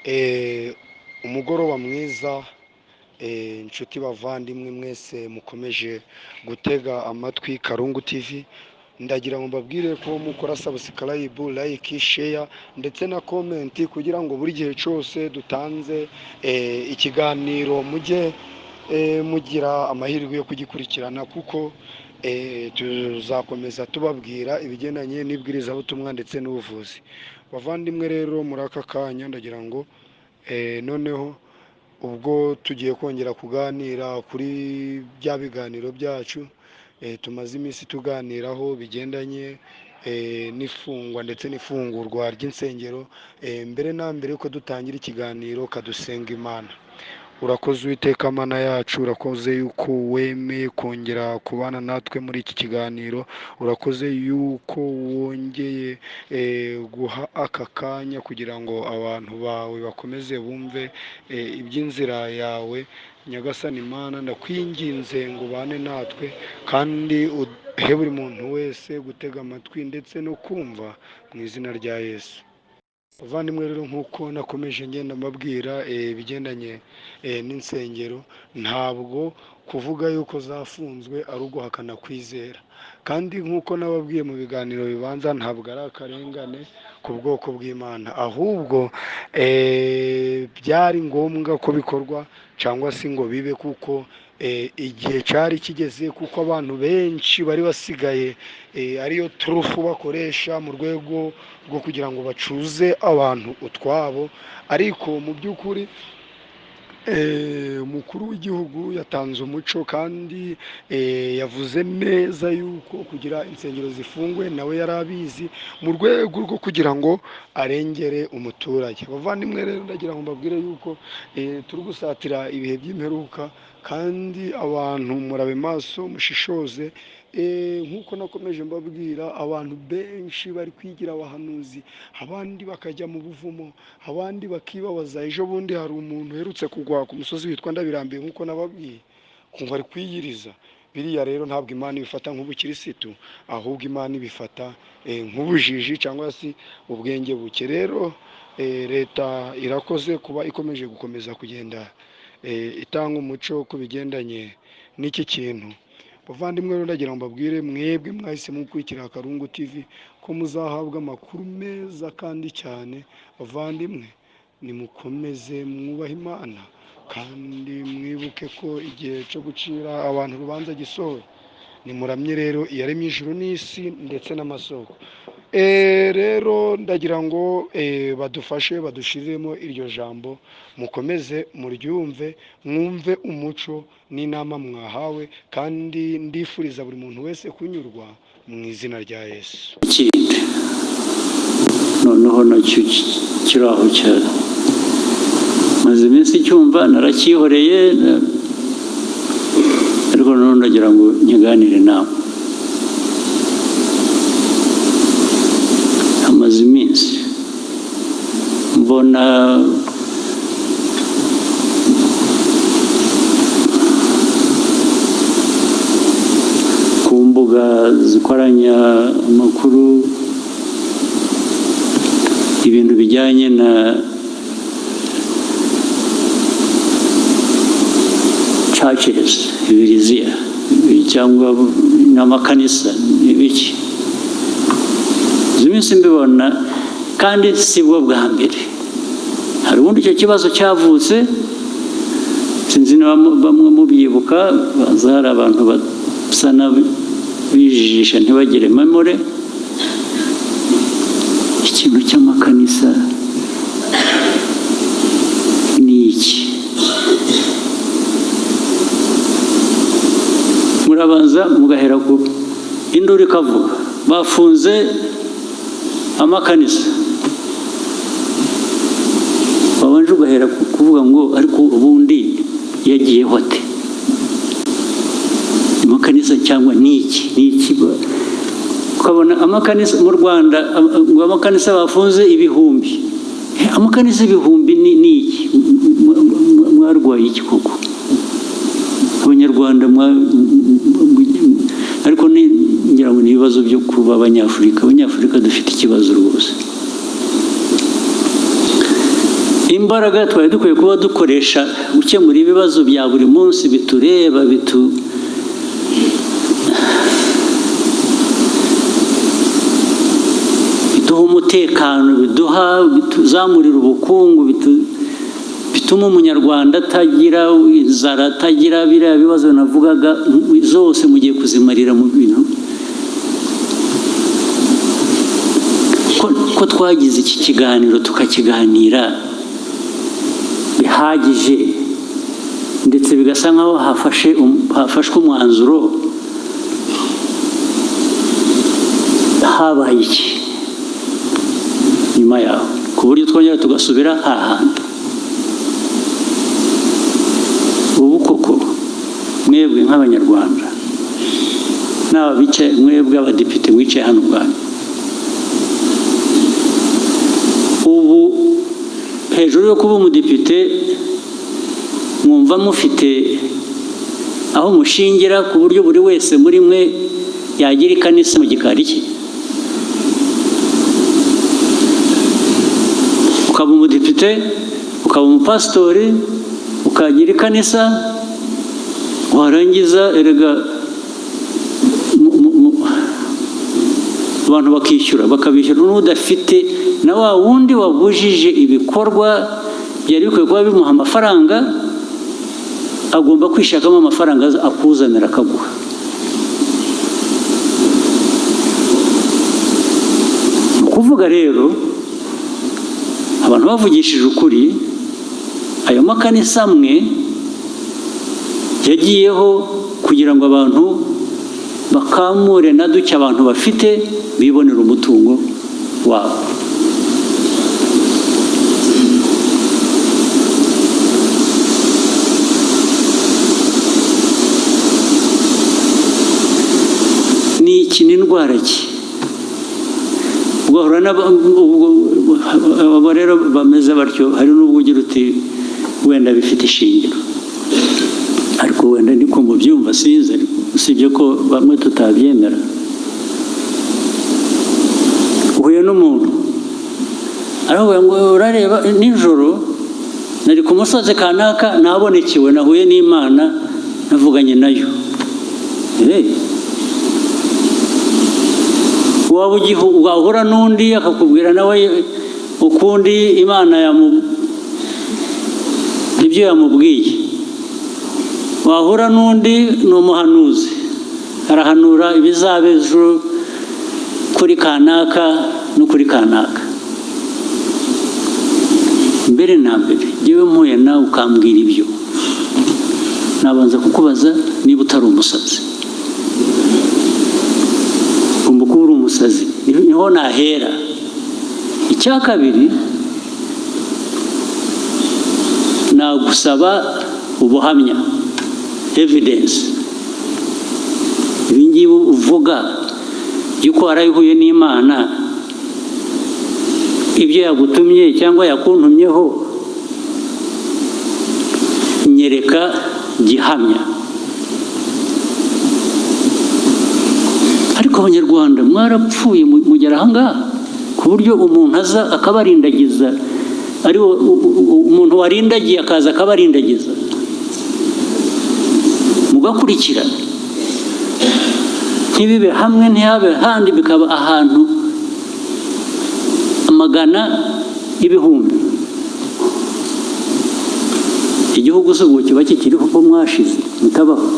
Eh, umugoroba mwiza, inshuti bavandimwe mwese mukomeje gutega amatwi Karungu TV. Ndagira ngo mbabwire ko mukora subscribe, like, share ndetse na comment kugira ngo buri gihe cyose dutanze ikiganiro mujye mugira amahirwe yo kugikurikirana, kuko tuzakomeza tubabwira ibigendanye n'ibwirizabutumwa ndetse n'ubuvuzi. Bavandimwe rero, muri aka kanya ndagira ngo noneho ubwo tugiye kongera kuganira kuri bya biganiro byacu tumaze iminsi tuganiraho bigendanye n'ifungwa ndetse n'ifungurwa ry'insengero. Mbere na mbere yuko dutangira ikiganiro, kadusenga Imana. Urakoze Uwiteka Mana yacu, urakoze yuko wemeye kongera kubana natwe muri iki kiganiro, urakoze yuko wongeye guha aka kanya kugira ngo abantu bawe bakomeze bumve iby'inzira yawe. Nyagasani Mana, ndakwinginze ngo ubane natwe kandi uhe buri muntu wese gutega amatwi ndetse no kumva, mu izina rya Yesu. Bavandimwe rero, nk'uko nakomeje ngenda mbabwira ibigendanye n'insengero, ntabwo kuvuga yuko zafunzwe ari uguhakana kwizera, kandi nk'uko nababwiye mu biganiro bibanza, ntabwo ari akarengane ku bwoko bw'Imana, ahubwo byari ngombwa ko bikorwa cyangwa se ngo bibe, kuko igihe cyari kigeze, kuko abantu benshi bari basigaye ariyo turufu bakoresha mu rwego rwo kugira ngo bacuze abantu utwabo. Ariko mu by'ukuri umukuru w'igihugu yatanze umuco kandi yavuze neza yuko kugira insengero zifungwe nawe yari abizi, mu rwego rwo kugira ngo arengere umuturage. Bavandimwe rero, ndagira ngo mbabwire yuko turi gusatira ibihe by'imperuka, kandi abantu murabe maso mushishoze. Nk'uko nakomeje mbabwira, abantu benshi bari kwigira abahanuzi, abandi bakajya mu buvumo, abandi bakibabaza. Ejo bundi hari umuntu uherutse kugwa ku musozi witwa Ndabirambiye, nk'uko nababwiye, kumva ari kwiyiriza. Biriya rero ntabwo Imana ibifata nk'ubukirisitu, ahubwo Imana ibifata nk'ubujiji cyangwa se ubwenge buke. Rero leta irakoze kuba ikomeje gukomeza kugenda itanga umuco ku bigendanye n'iki kintu. Bavandimwe rero, ndagira ngo mbabwire mwebwe mwahise mukurikira Karungu TV ko muzahabwa amakuru meza kandi cyane. Bavandimwe, nimukomeze mwubahe Imana, kandi mwibuke ko igihe cyo gucira abantu urubanza gisohoye. Nimuramye rero iyaremye ijuru n'isi ndetse n'amasoko. Rero ndagira ngo badufashe badushiriremo iryo jambo, mukomeze muryumve, mwumve umuco n'inama mwahawe, kandi ndifuriza buri muntu wese kunyurwa mu izina rya Yesu. Ikindi noneho nacyo kiri aho cyane, maze iminsi cyumva naracyihoreye, ariko noneho ndagira ngo nkiganire nawe. Amaze iminsi mbona ku mbuga zikoranya amakuru ibintu bijyanye na churches, ibiriziya cyangwa n'amakanisa n'ibiki. Izi minsi mbibona, kandi si bwo bwa mbere. Hari ubundi icyo kibazo cyavutse, sinzi niba bamwe mubyibuka, baza hari abantu basa n'abijijisha ntibagire memore. Ikintu cy'amakanisa ni iki? Murabanza mugahera ku induru ikavuga, bafunze amakanisa, babanje ugahera kuvuga ngo ariko ubundi yagiye hote amakanisa cyangwa niki ukabona amakanisa mu Rwanda ngo amakanisa bafunze ibihumbi. Amakanisa ibihumbi niki? Mwarwaye iki koko Abanyarwanda? Ariko ngira ngo ni ibibazo byo kuba Abanyafurika dufite ikibazo rwose. imbaraga twari dukwiye kuba dukoresha gukemura ibibazo bya buri munsi bitureba biduha umutekano, bituzamurira ubukungu, bituma umunyarwanda atagira inzara, atagira biriya bibazo navugaga zose mugiye kuzimarira mu bintu. Ko twagize iki kiganiro tukakiganira bihagije ndetse bigasa nkaho hafashwe umwanzuro, habaye iki nyuma yaho ku buryo twongera tugasubira hahandi? Ubu koko mwebwe nk'abanyarwanda n'aba bicaye, mwebwe abadepite mwicaye hano ubwanyu, ubu hejuru yo kuba umudepite mwumva mufite aho mushingira ku buryo buri wese muri mwe yagira ikanisa mu gikari cye? Ukaba umudepite, ukaba umupasitori, ukagira ikanisa, warangiza erega abantu bakabishyura n'udafite na wa wundi wabujije ibikorwa byari bikwiye kuba bimuha amafaranga, agomba kwishakamo amafaranga akuzanira akaguha. Ni ukuvuga rero abantu bavugishije ukuri, ayo makanisa amwe yagiyeho kugira ngo abantu bakamure na duke abantu bafite bibonera umutungo wabo. Ni iki? Ni indwara ki? Ugahura abo rero bameze batyo, hari n'ubwo ugira uti wenda bifite ishingiro, ariko wenda niko mubyumva sinzi, usibye ko bamwe tutabyemera. Uhuye n'umuntu aravuga ngo urareba nijoro nari ku musozi kanaka nabonekewe, nahuye n'Imana, navuganye nayo. Wahura n'undi akakubwira nawe ukundi Imana ibyo yamubwiye. Wahura n'undi ni umuhanuzi, arahanura ibizaba ejo kuri kanaka no kuri kanaka. Mbere na mbere yewe mpuye nawe ukambwira ibyo, nabanza kukubaza niba utari umusazi. Ugomba kuba uri umusazi, niho nahera. Icya kabiri, nagusaba ubuhamya, evidence. Ibi ngibi uvuga yuko warabihuye n'Imana, ibyo yagutumye cyangwa yakuntumyeho, nyereka gihamya. Ariko abanyarwanda mwarapfuye mugera ahangaha ku buryo umuntu aza akabarindagiza, ari umuntu warindagiye akaza akabarindagiza, mugakurikira ntibibe hamwe ntihabe handi, bikaba ahantu amagana ibihumbi. Igihugu se ubu kiba kikiriho ko mwashize mutabaho?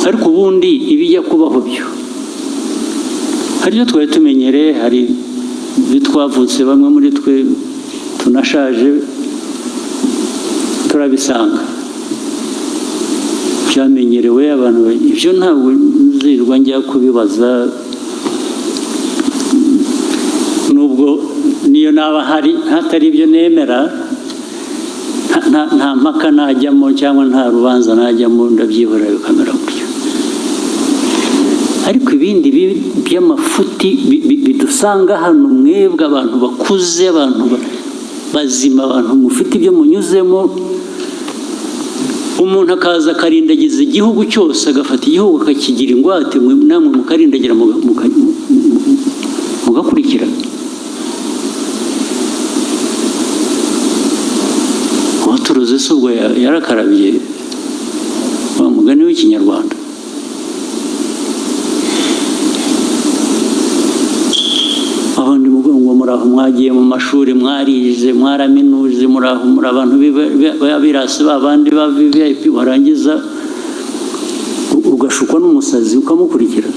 Ariko ubundi ibijya kubaho byo hari ibyo twari tumenyereye, hari ibyo twavutse, bamwe muri twe tunashaje turabisanga byamenyerewe abantu. Ibyo ntabwo nzirwa njya kubibaza, nubwo niyo naba hatari ibyo nemera, nta mpaka najyamo cyangwa nta rubanza najyamo, ndabyihorera bikamera gutyo. Ariko ibindi by'amafuti bidusanga hano, mwebwe abantu bakuze, abantu bazima, abantu mufite ibyo munyuzemo, umuntu akaza akarindagiza igihugu cyose, agafata igihugu akakigira ingwate, namwe mukarindagira ubivuze se ubwo yarakarabye wa mugani w'ikinyarwanda. Abandi mugongo muraho mwagiye mu mashuri mwarize mwaraminuje muraho muri abantu birasi babandi ba VIP warangiza ugashukwa n'umusazi ukamukurikira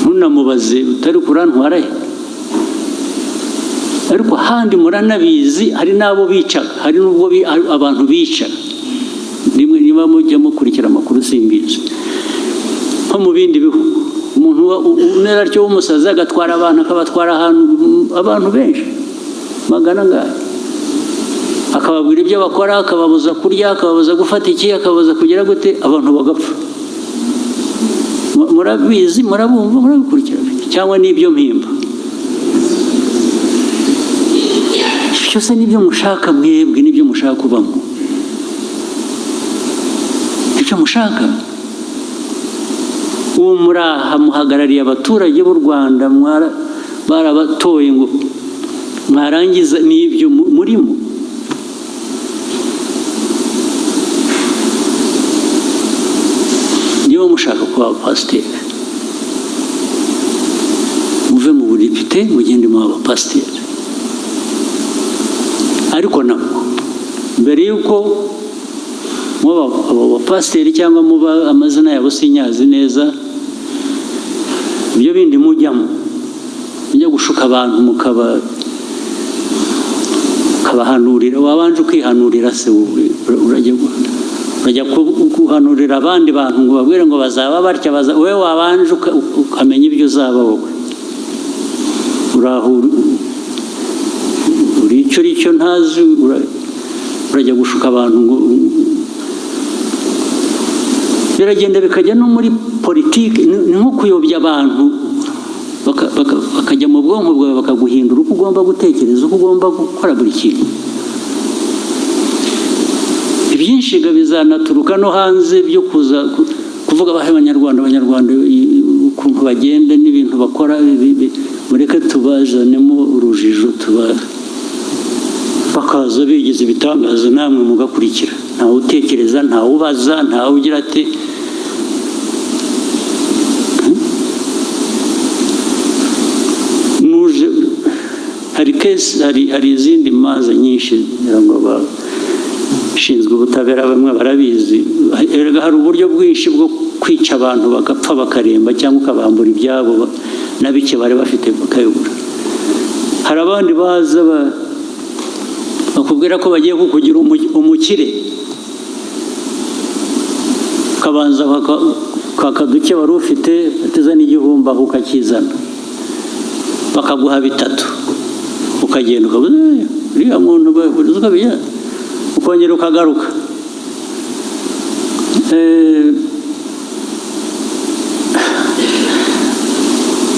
ntunamubaze utari kurantwara he. Ariko handi muranabizi hari nabo bica, hari nubwo abantu bica. Niba mujya mukurikira amakuru simbizi nko mu bindi bihugu umuntu unera cyo umusazi agatwara abantu akabatwara abantu benshi magana ngahe akababwira ibyo bakora akababuza kurya akababuza gufata iki akababuza kugira gute abantu bagapfa. Murabizi murabumva murabikurikira cyangwa n'ibyo mpimba cyose n'ibyo mushaka mwebwe n'ibyo mushaka kubamo icyo mushaka. Uwo muraha muhagarariye abaturage b'u Rwanda barabatoye ngo mwarangiza n'ibyo murimo. Niba mushaka kuba pasiteri muve mu budepite mugende mu abapasiteri. Ariko nabwo mbere y'uko muba abapasiteri cyangwa muba amazina yabo sinyazi neza, ibyo bindi mujyamo mujya gushuka abantu mukabahanurira. Wabanje ukihanurira se urajya guhanurira abandi bantu ngo babwire ngo bazaba batya wowe wabanje ukamenya ibyo uzaba wowe uri icyo ntazi urajya gushuka abantu ngo biragenda bikajya no muri politiki. Ni nko kuyobya abantu bakajya mu bwonko bwawe bakaguhindura uko ugomba gutekereza uko ugomba gukora buri kintu. Ibyinshi bizanaturuka no hanze byo kuza kuvuga abanyarwanda ukuntu bagenda n'ibintu bakora mureke tubazanemo urujijo bakaza bigize ibitangaza namwe mugakurikira. Ntawe utekereza ntawe ubaza ntawe ugira ati nuje hari izindi manza nyinshi ngo bashinzwe ubutabera bamwe barabizi. Hari uburyo bwinshi bwo kwica abantu bagapfa bakaremba cyangwa ukabambura ibyabo na bike bari bafite bakayobora. Hari abandi baza bakubwira ko bagiye kukugira umukire ukabanza kwaka duke wari ufite ateza n'igihumbi aho ukakizana bakaguha 3 ukagenda ukavuga uriya muntu ukabijya ukongera ukagaruka.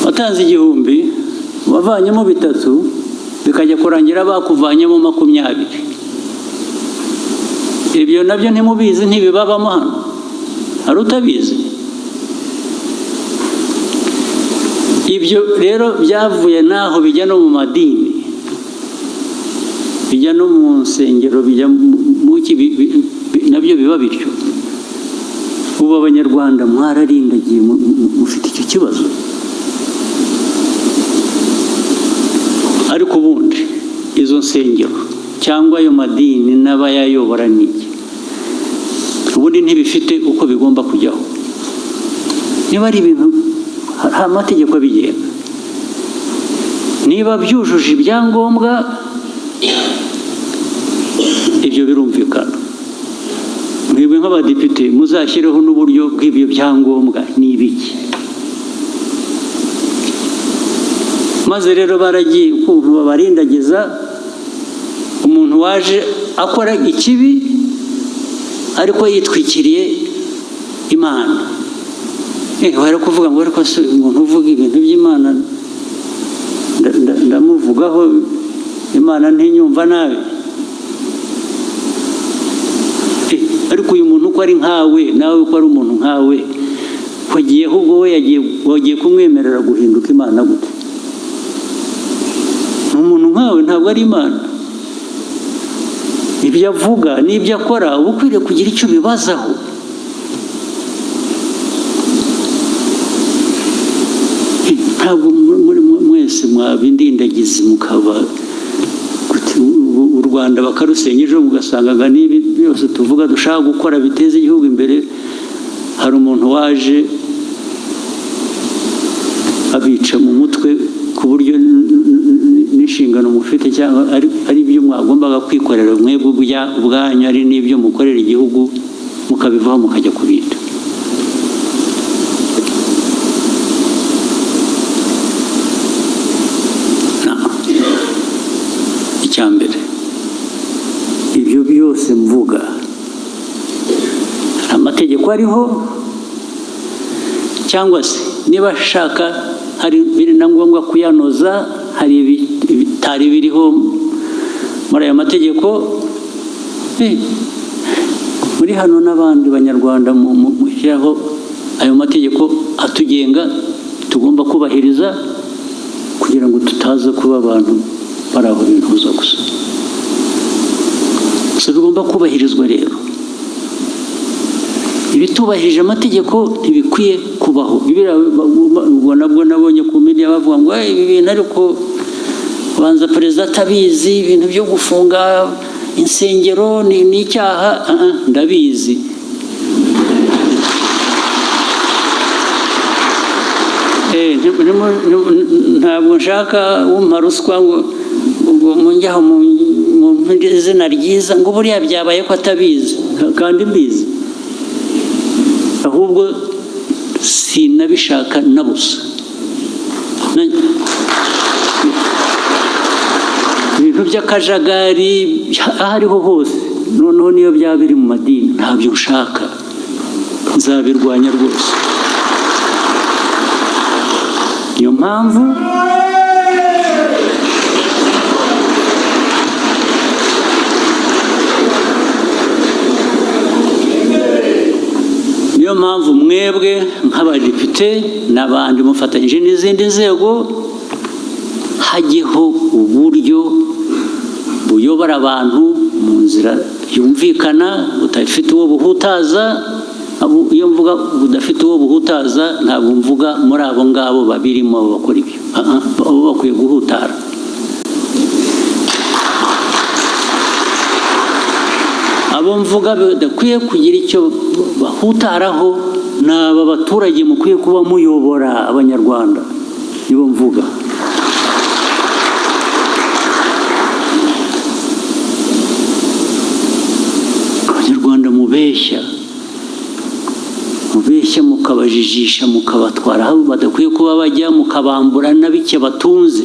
Watanze 1000 wavanyemo 3 bikajya kurangira bakuvanyemo 20. Ibyo nabyo ntimubizi ntibibabamo hano hari utabizi. Ibyo rero byavuye naho bijya no mu madini bijya no mu nsengero bijya nabyo biba bityo. Ubu abanyarwanda mwararindagiye mufite icyo kibazo. Ariko ubundi izo nsengero cyangwa ayo madini n'abayayobora n'iki ubundi ntibifite uko bigomba kujyaho. Niba ari ibintu hari amategeko abigenga, niba byujuje ibyangombwa ibyo birumvikana. Mwebwe nk'abadepite muzashyireho n'uburyo bw'ibyo byangombwa n'ibiki. Maze rero baragiye ukuntu babarindagiza umuntu waje akora ikibi ariko yitwikiriye Imana. Bari kuvuga ngo ariko se umuntu uvuga ibintu by'Imana ndamuvugaho Imana ntinyumva nawe. Ariko uyu muntu uko ari nkawe nawe uko ari umuntu nkawe wagiye ahubwo we wagiye kumwemerera guhinduka Imana gute? Umuntu nkawe ntabwo ari Imana. ibyo avuga n'ibyo akora uba ukwiriye kugira icyo bibazaho. Ntabwo mwese mwaba indindagizi mukaba u Rwanda bakarusenya ejo mugasangaga n'ibi byose tuvuga dushaka gukora biteza igihugu imbere, hari umuntu waje abica mu mutwe ku buryo n'inshingano mufite cyangwa ari ibyo mwagombaga kwikorera mwebwe ubwanyu, ari n'ibyo mukorera igihugu mukabivaho mukajya kubita. Icyambere, ibyo byose mvuga amategeko ariho, cyangwa se niba ashaka hari biri na ngombwa kuyanoza, hari ibitari biriho muri aya mategeko, muri hano n'abandi banyarwanda mushyiraho ayo mategeko atugenga tugomba kubahiriza, kugira ngo tutaza kuba abantu bari aho bintuza gusa. Gusa bigomba kubahirizwa rero. Ibitubahirije amategeko ntibikwiye kubaho. Ubwo nabwo nabonye ku media bavuga ngo ibi bintu ariko banza perezida atabizi, ibintu byo gufunga insengero ni icyaha. Ndabizi. Ntabwo nshaka wumpa ruswa ngo munjyaho mu izina ryiza ngo buriya byabaye ko atabizi kandi mbizi, ahubwo sinabishaka na busa. Ibintu by'akajagari aho ariho hose, noneho niyo byaba biri mu madini, ntabyo nshaka, nzabirwanya rwose. Niyo mpamvu mwebwe nk'abadepite n'abandi mufatanyije n'izindi nzego hajyeho uburyo buyobora abantu mu nzira yumvikana, budafite uwo buhutaza. Iyo mvuga budafite uwo buhutaza ntabwo mvuga muri abo ngabo babirimo bakora ibyo, abo bakwiye guhutara. Abo mvuga badakwiye kugira icyo bahutaraho ni aba baturage mukwiye kuba muyobora abanyarwanda, nibo mvuga. Abanyarwanda mubeshya mukabajijisha, mukabatwara aho badakwiye kuba bajya, mukabambura na bike batunze,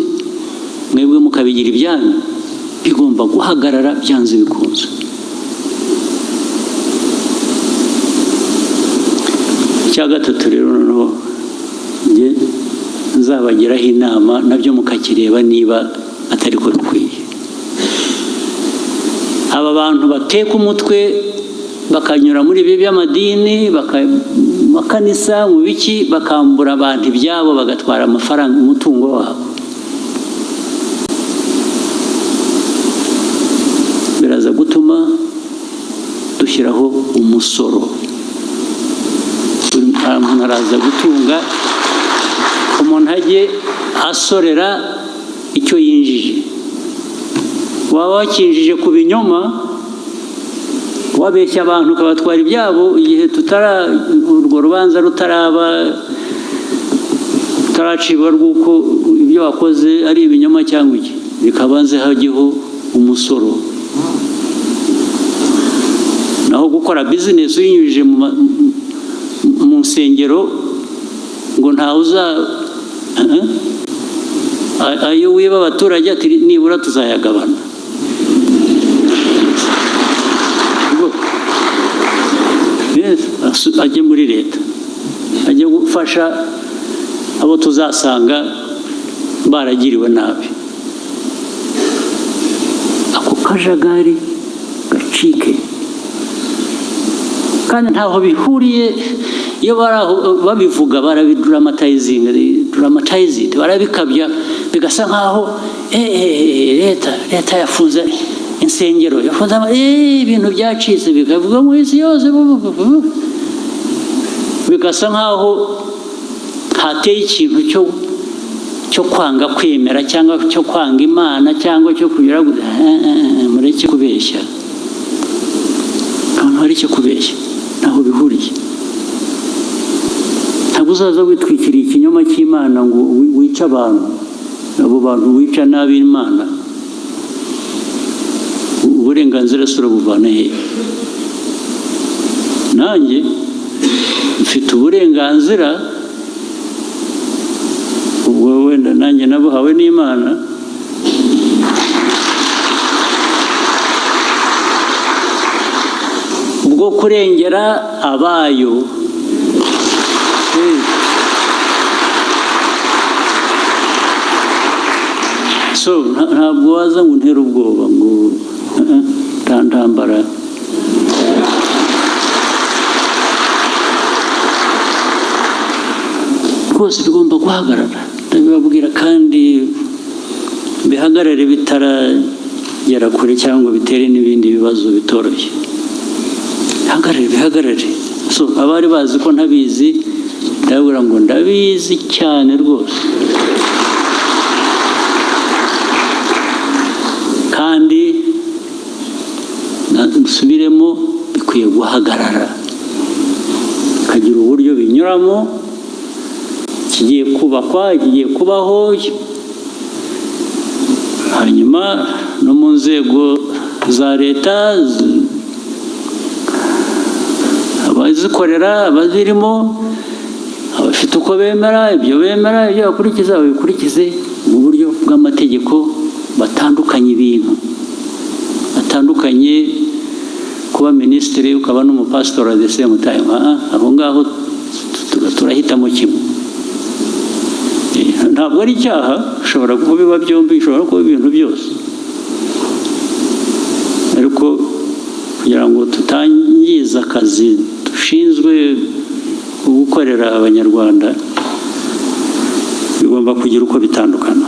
mwebwe mukabigira ibyanyu. Bigomba guhagarara byanze bikunze. Icya gatatu rero, noneho njye nzabagiraho inama nabyo mukakireba niba atari ko bikwiye. Aba bantu bateka umutwe bakanyura muri ibi by'amadini, makanisa mu biki, bakambura abantu ibyabo, bagatwara amafaranga, umutungo wabo. Biraza gutuma dushyiraho umusoro. Umuntu araza gutunga, umuntu ajye asorera icyo yinjije. Waba wakinjije ku binyoma, wabeshya abantu ukabatwara ibyabo, igihe urwo rubanza rutaracibwa rw'uko ibyo wakoze ari ibinyoma cyangwa iki, bikabanze hajyeho umusoro. Naho gukora bizinesi uyinyujije mu nsengero ngo ntawe ayo wiba abaturage ati nibura tuzayagabana. Ajye muri leta, ajye gufasha abo tuzasanga baragiriwe nabi. Ako kajagari gacike, kandi ntaho bihuriye. Iyo babivuga barabidramatizing, barabikabya bigasa nkaho leta yafunze insengero yafunze ibintu byacitse bikavuga mu isi yose, bigasa nk'aho hateye ikintu cyo kwanga kwemera cyangwa cyo kwanga Imana cyangwa cyo kugira mureke kubeshya. Abantu hari icyo kubeshya, ntaho bihuriye. Ntabwo uzaza witwikiriye ikinyoma cy'Imana ngo wice abantu. Abo bantu wica nabi Imana, uburenganzira surabuvana he? Nanjye mfite uburenganzira, ubwo wenda nanjye nabuhawe n'Imana, ubwo kurengera abayo. So ntabwo waza ngo untere ubwoba ngo ntambara. Rwose bigomba guhagarara, ndabibabwira, kandi bihagarare bitaragera kure cyangwa bitere n'ibindi bibazo bitoroshye. Bihagarare. So abari bazi ko ntabizi, ndababwira ngo ndabizi cyane rwose, kandi nsubiremo, bikwiye guhagarara, kagira uburyo binyuramo, kigiye kubakwa, kigiye kubaho, hanyuma no mu nzego za leta, abazikorera, abazirimo, abafite uko bemera, ibyo bemera, ibyo bakurikiza babikurikize mu buryo bw'amategeko, batandukanye ibintu, batandukanye kuba minisitiri ukaba n'umupasitori at the same time. Aho ngaho turahitamo kimwe. Ntabwo ari icyaha, ushobora kuba biba byombi, ushobora kuba ibintu byose, ariko kugira ngo tutangiza akazi dushinzwe gukorera Abanyarwanda, bigomba kugira uko bitandukana.